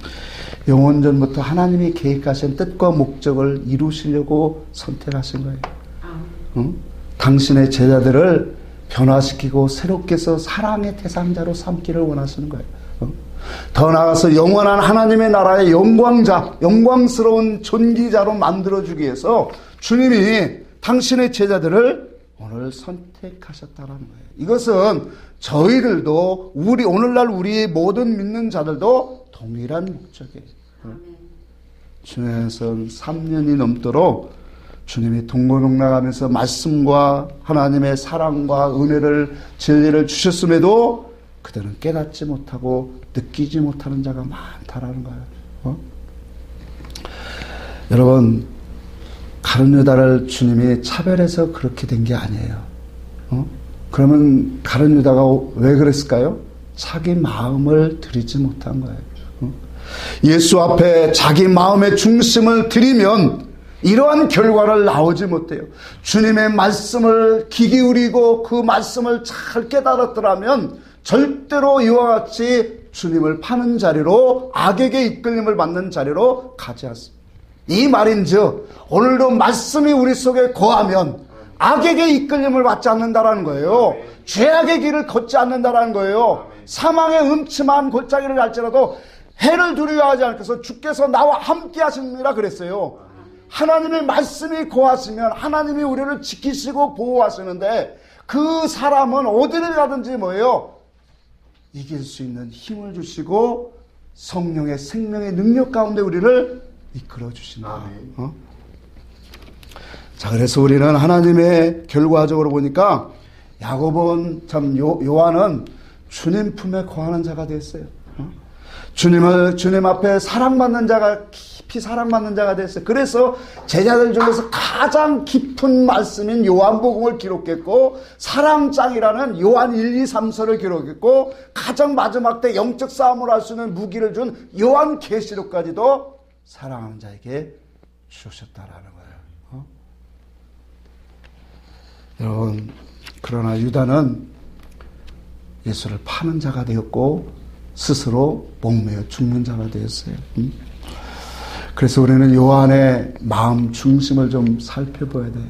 영원전부터 하나님이 계획하신 뜻과 목적을 이루시려고 선택하신 거예요. 당신의 제자들을 변화시키고 새롭게 해서 사랑의 대상자로 삼기를 원하시는 거예요. 더 나아가서 영원한 하나님의 나라의 영광스러운 존귀자로 만들어주기 위해서 주님이 당신의 제자들을 오늘 선택하셨다는 거예요. 이것은 저희들도 오늘날 우리의 모든 믿는 자들도 동일한 목적이에요. 주님께서는 3년이 넘도록 주님이 동고동락하면서 말씀과 하나님의 사랑과 은혜를 진리를 주셨음에도 그들은 깨닫지 못하고 느끼지 못하는 자가 많다라는 거예요. 여러분, 가룟 유다를 주님이 차별해서 그렇게 된 게 아니에요. 그러면 가룟 유다가 왜 그랬을까요? 자기 마음을 드리지 못한 거예요. 예수 앞에 자기 마음의 중심을 드리면 이러한 결과를 나오지 못해요. 주님의 말씀을 귀 기울이고 그 말씀을 잘 깨달았더라면 절대로 이와 같이 주님을 파는 자리로, 악에게 이끌림을 받는 자리로 가지 않습니다. 이 말인즉 오늘도 말씀이 우리 속에 거하면 악에게 이끌림을 받지 않는다라는 거예요. 죄악의 길을 걷지 않는다라는 거예요. 사망의 음침한 골짜기를 갈지라도 해를 두려워하지 않고서 주께서 나와 함께 하십니다 그랬어요. 하나님의 말씀이 거하시면 하나님이 우리를 지키시고 보호하시는데, 그 사람은 어디를 가든지 뭐예요? 이길 수 있는 힘을 주시고 성령의 생명의 능력 가운데 우리를 이끌어 주신다. 자, 그래서 우리는 하나님의 결과적으로 보니까 야고보는 참 요한은 주님 품에 거하는 자가 됐어요. 주님 앞에 사랑받는 자가, 깊이 사랑받는 자가 됐어요. 그래서 제자들 중에서 가장 깊은 말씀인 요한복음을 기록했고, 사랑장이라는 요한 1, 2, 3서를 기록했고, 가장 마지막 때 영적 싸움을 할 수 있는 무기를 준 요한 계시록까지도 사랑하는 자에게 주셨다라는 거예요. 여러분, 그러나 유다는 예수를 파는 자가 되었고 스스로 목매어 죽는 자가 되었어요. 그래서 우리는 요한의 마음 중심을 좀 살펴봐야 돼요.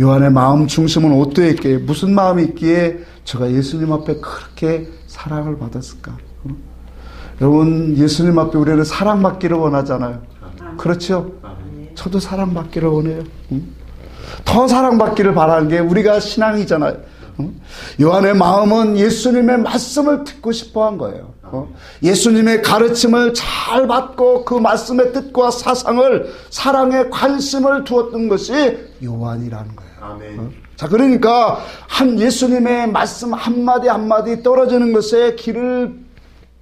요한의 마음 중심은 어떠했기에, 무슨 마음이 있기에 저가 예수님 앞에 그렇게 사랑을 받았을까? 여러분, 예수님 앞에 우리는 사랑받기를 원하잖아요. 그렇죠? 저도 사랑받기를 원해요. 더 사랑받기를 바라는 게 우리가 신앙이잖아요. 요한의 마음은 예수님의 말씀을 듣고 싶어 한 거예요. 예수님의 가르침을 잘 받고 그 말씀의 뜻과 사상을, 사랑에 관심을 두었던 것이 요한이라는 거예요. 아멘. 자, 그러니까 예수님의 말씀 한마디 한마디 떨어지는 것에 길을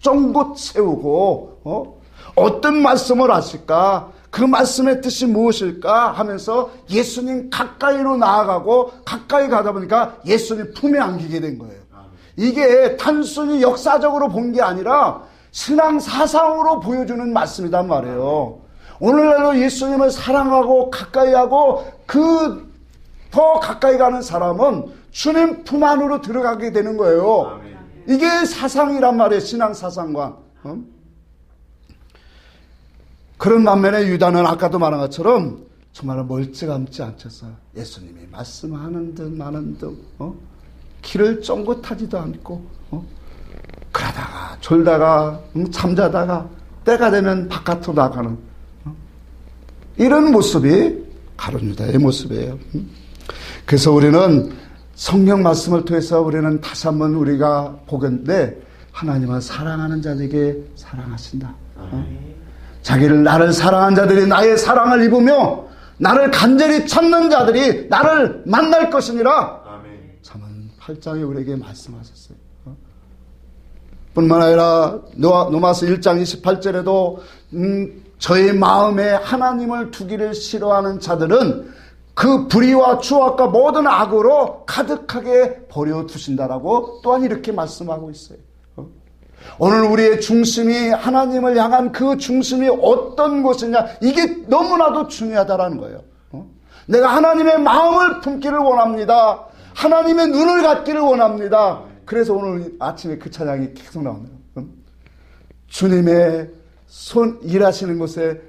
쫑긋 세우고 어떤 말씀을 하실까, 그 말씀의 뜻이 무엇일까 하면서 예수님 가까이로 나아가고, 가까이 가다 보니까 예수님 품에 안기게 된 거예요. 이게 단순히 역사적으로 본 게 아니라 신앙 사상으로 보여주는 말씀이란 말이에요. 오늘날로 예수님을 사랑하고 가까이 하고 더 가까이 가는 사람은 주님 품 안으로 들어가게 되는 거예요. 이게 사상이란 말이에요. 신앙 사상관. 그런 반면에 유다는 아까도 말한 것처럼 정말 멀찌감치 않겠어요. 예수님이 말씀하는 듯 마는 듯 길을 쫑긋하지도 않고 그러다가 졸다가 잠자다가 때가 되면 바깥으로 나가는 이런 모습이 가룟 유다의 모습이에요. 그래서 우리는 성경 말씀을 통해서 우리는 다시 한번 우리가 보건데 하나님은 사랑하는 자에게 사랑하신다. 자기를 나를 사랑한 자들이 나의 사랑을 입으며 나를 간절히 찾는 자들이 나를 만날 것이니라. 잠언 8장에 우리에게 말씀하셨어요. 뿐만 아니라 로마서 1장 28절에도 저의 마음에 하나님을 두기를 싫어하는 자들은 그 불의와 추악과 모든 악으로 가득하게 버려두신다라고 또한 이렇게 말씀하고 있어요. 오늘 우리의 중심이 하나님을 향한 그 중심이 어떤 것이냐, 이게 너무나도 중요하다라는 거예요. 내가 하나님의 마음을 품기를 원합니다. 하나님의 눈을 갖기를 원합니다. 그래서 오늘 아침에 그 찬양이 계속 나오네요. 주님의 손 일하시는 곳에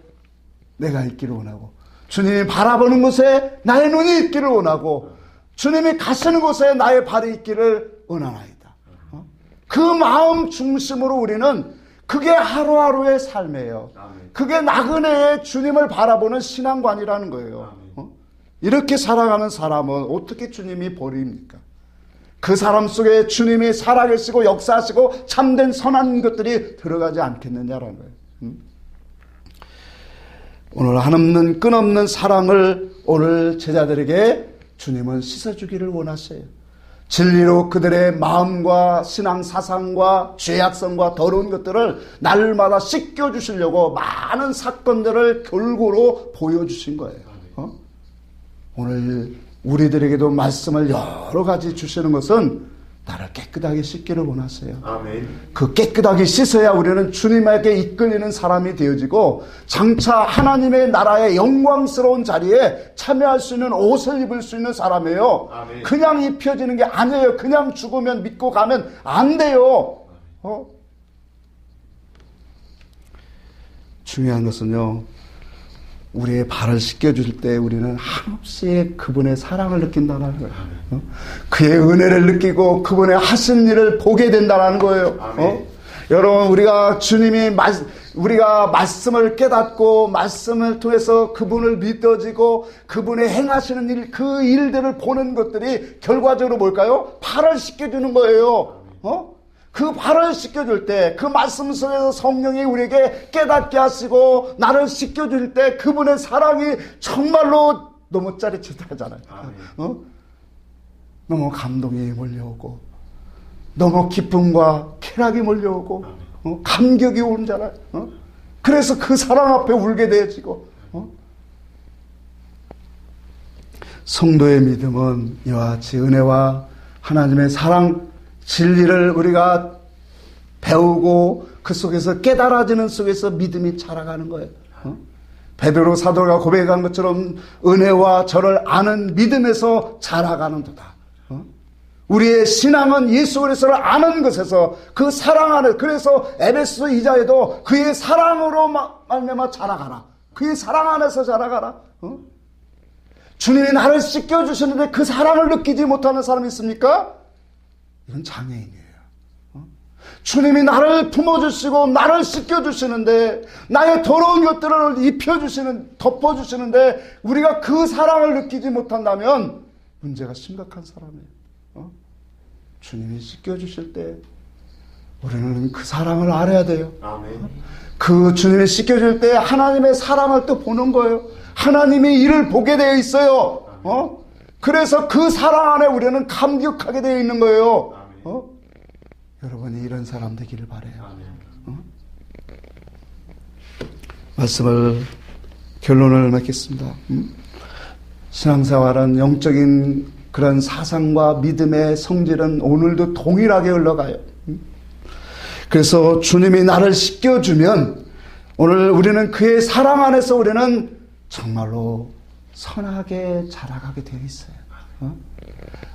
내가 있기를 원하고, 주님이 바라보는 곳에 나의 눈이 있기를 원하고, 주님이 가시는 곳에 나의 발이 있기를 원하나이다. 그 마음 중심으로 우리는, 그게 하루하루의 삶이에요. 그게 나그네의 주님을 바라보는 신앙관이라는 거예요. 이렇게 살아가는 사람은 어떻게 주님이 버립니까? 그 사람 속에 주님이 살아계시고 역사하시고 참된 선한 것들이 들어가지 않겠느냐라는 거예요. 오늘 한없는 끝없는 사랑을 오늘 제자들에게 주님은 씻어주기를 원하셔요. 진리로 그들의 마음과 신앙 사상과 죄악성과 더러운 것들을 날마다 씻겨주시려고 많은 사건들을 결고로 보여주신 거예요. 오늘 우리들에게도 말씀을 여러 가지 주시는 것은 나를 깨끗하게 씻기를 원하세요. 아멘. 그 깨끗하게 씻어야 우리는 주님에게 이끌리는 사람이 되어지고 장차 하나님의 나라의 영광스러운 자리에 참여할 수 있는 옷을 입을 수 있는 사람이에요. 아멘. 그냥 입혀지는 게 아니에요. 그냥 죽으면 믿고 가면 안 돼요. 중요한 것은요, 우리의 발을 씻겨줄 때 우리는 한없이 그분의 사랑을 느낀다는 거예요. 그의 은혜를 느끼고 그분의 하신 일을 보게 된다는 거예요. 여러분, 우리가 우리가 말씀을 깨닫고 말씀을 통해서 그분을 믿어지고 그분의 행하시는 일, 그 일들을 보는 것들이 결과적으로 뭘까요? 발을 씻겨주는 거예요. 그 발을 씻겨줄 때, 그 말씀 속에서 성령이 우리에게 깨닫게 하시고 나를 씻겨줄 때 그분의 사랑이 정말로 너무 짜릿하잖아요. 너무 감동이 몰려오고, 너무 기쁨과 쾌락이 몰려오고, 감격이 오잖아요. 그래서 그 사랑 앞에 울게 되어지고, 성도의 믿음은 이와 같이 은혜와 하나님의 사랑, 진리를 우리가 배우고 그 속에서 깨달아지는 속에서 믿음이 자라가는 거예요. 베드로 사도가 고백한 것처럼 은혜와 저를 아는 믿음에서 자라가는도다. 우리의 신앙은 예수 그리스도를 아는 것에서 그 사랑 안에, 그래서 에베소 2장에도 그의 사랑으로 말미암아 자라가라. 그의 사랑 안에서 자라가라. 주님이 나를 씻겨주시는데 그 사랑을 느끼지 못하는 사람이 있습니까? 이건 장애인이에요. 주님이 나를 품어주시고 나를 씻겨주시는데, 나의 더러운 것들을 덮어주시는데 우리가 그 사랑을 느끼지 못한다면 문제가 심각한 사람이에요. 주님이 씻겨주실 때 우리는 그 사랑을 알아야 돼요. 아멘. 그 주님이 씻겨줄 때 하나님의 사랑을 또 보는 거예요. 하나님이 이를 보게 되어 있어요. 그래서 그 사랑 안에 우리는 감격하게 되어 있는 거예요. 여러분이 이런 사람 되기를 바라요. 말씀을 결론을 맺겠습니다. 신앙생활은 영적인 그런 사상과 믿음의 성질은 오늘도 동일하게 흘러가요. 그래서 주님이 나를 씻겨주면 오늘 우리는 그의 사랑 안에서 우리는 정말로 선하게 자라가게 되어 있어요.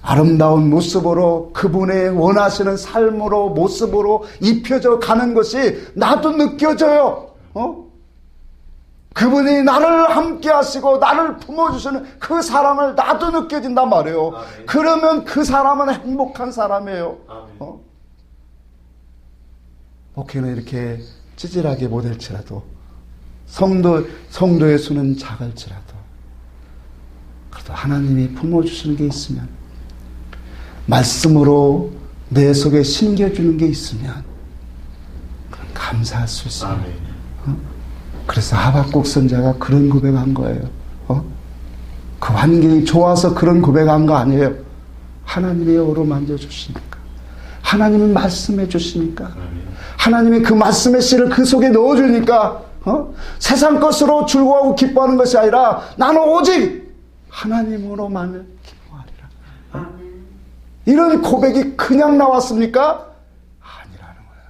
아름다운 모습으로 그분의 원하시는 삶으로 모습으로 입혀져 가는 것이 나도 느껴져요. 그분이 나를 함께 하시고 나를 품어주시는 그 사랑을 나도 느껴진단 말이에요. 아멘. 그러면 그 사람은 행복한 사람이에요. 목회는 이렇게 찌질하게 못할지라도 성도의 수는 작을지라도 그래도 하나님이 품어주시는 게 있으면 말씀으로 내 속에 심겨주는 게 있으면 그건 감사할 수 있어요. 그래서 하박국 선자가 그런 고백한 거예요. 그 환경이 좋아서 그런 고백한 거 아니에요. 하나님의 어루만져 주시니까, 하나님이 말씀해 주시니까, 하나님이 그 말씀의 씨를 그 속에 넣어주니까 세상 것으로 즐거워하고 기뻐하는 것이 아니라 나는 오직 하나님으로만 기뻐하리라. 이런 고백이 그냥 나왔습니까? 아니라는 거예요.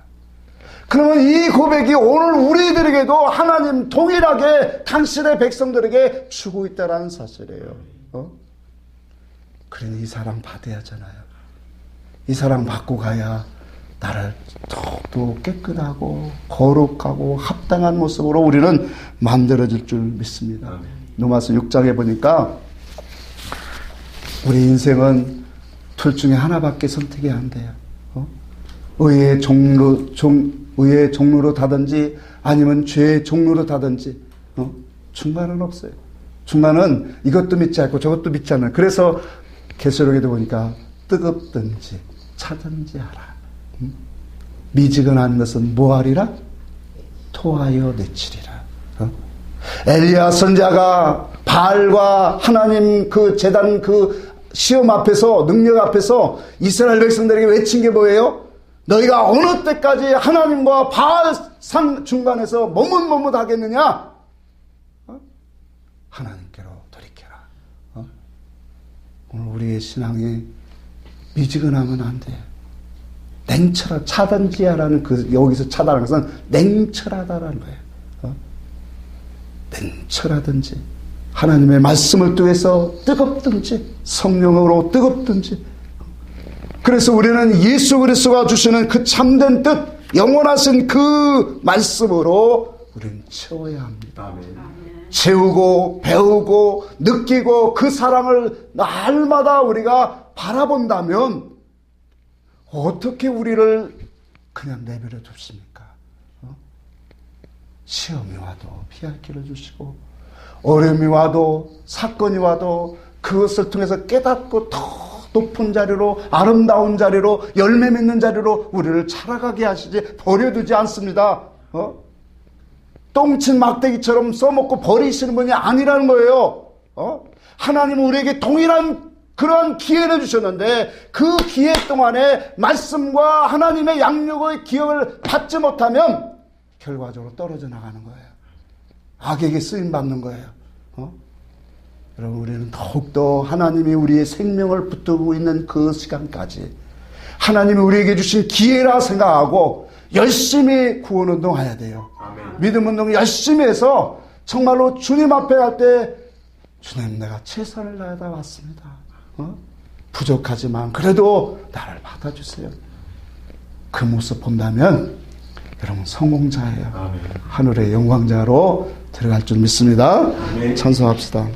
그러면 이 고백이 오늘 우리들에게도 하나님 동일하게 당신의 백성들에게 주고 있다는 사실이에요. 그러니 이 사랑 받아야 하잖아요. 이 사랑 받고 가야 나를 더욱더 깨끗하고 거룩하고 합당한 모습으로 우리는 만들어질 줄 믿습니다. 로마서 6장에 보니까 우리 인생은 둘 중에 하나밖에 선택이 안 돼요. 의의 종로로 타든지 아니면 죄의 종로로 타든지 중간은 없어요. 중간은 이것도 믿지 않고 저것도 믿지 않아요. 그래서 계시록에도 보니까 뜨겁든지 차든지 하라. 미지근한 것은 뭐하리라? 토하여 내치리라. 엘리야 선자가 바알과 하나님 그 제단 그 시험 앞에서 능력 앞에서 이스라엘 백성들에게 외친 게 뭐예요? 너희가 어느 때까지 하나님과 바알 상 중간에서 머뭇머뭇하겠느냐? 하나님께로 돌이켜라. 오늘 우리의 신앙이 미지근하면 안 돼요. 냉철하, 차단지하라는 여기서 차단하는 것은 냉철하다라는 거예요. 냉철하든지, 하나님의 말씀을 통해서 뜨겁든지, 성령으로 뜨겁든지. 그래서 우리는 예수 그리스도가 주시는 그 참된 뜻, 영원하신 그 말씀으로 우리는 채워야 합니다. 채우고, 배우고, 느끼고, 그 사랑을 날마다 우리가 바라본다면, 어떻게 우리를 그냥 내버려 둡습니까? 시험이 와도 피할 길을 주시고, 어려움이 와도, 사건이 와도 그것을 통해서 깨닫고 더 높은 자리로, 아름다운 자리로, 열매 맺는 자리로 우리를 살아가게 하시지 버려두지 않습니다. 똥친 막대기처럼 써먹고 버리시는 분이 아니라는 거예요. 하나님은 우리에게 동일한 그러한 기회를 주셨는데 그 기회 동안에 말씀과 하나님의 양육의 기억을 받지 못하면 결과적으로 떨어져 나가는 거예요. 악에게 쓰임받는 거예요. 여러분, 우리는 더욱더 하나님이 우리의 생명을 붙들고 있는 그 시간까지 하나님이 우리에게 주신 기회라 생각하고 열심히 구원운동해야 돼요. 아멘. 믿음운동 열심히 해서 정말로 주님 앞에 갈 때 주님, 내가 최선을 다하다 왔습니다. 부족하지만 그래도 나를 받아주세요. 그 모습 본다면 여러분 성공자예요. 아멘. 하늘의 영광자로 들어갈 줄 믿습니다. 아멘. 찬송합시다.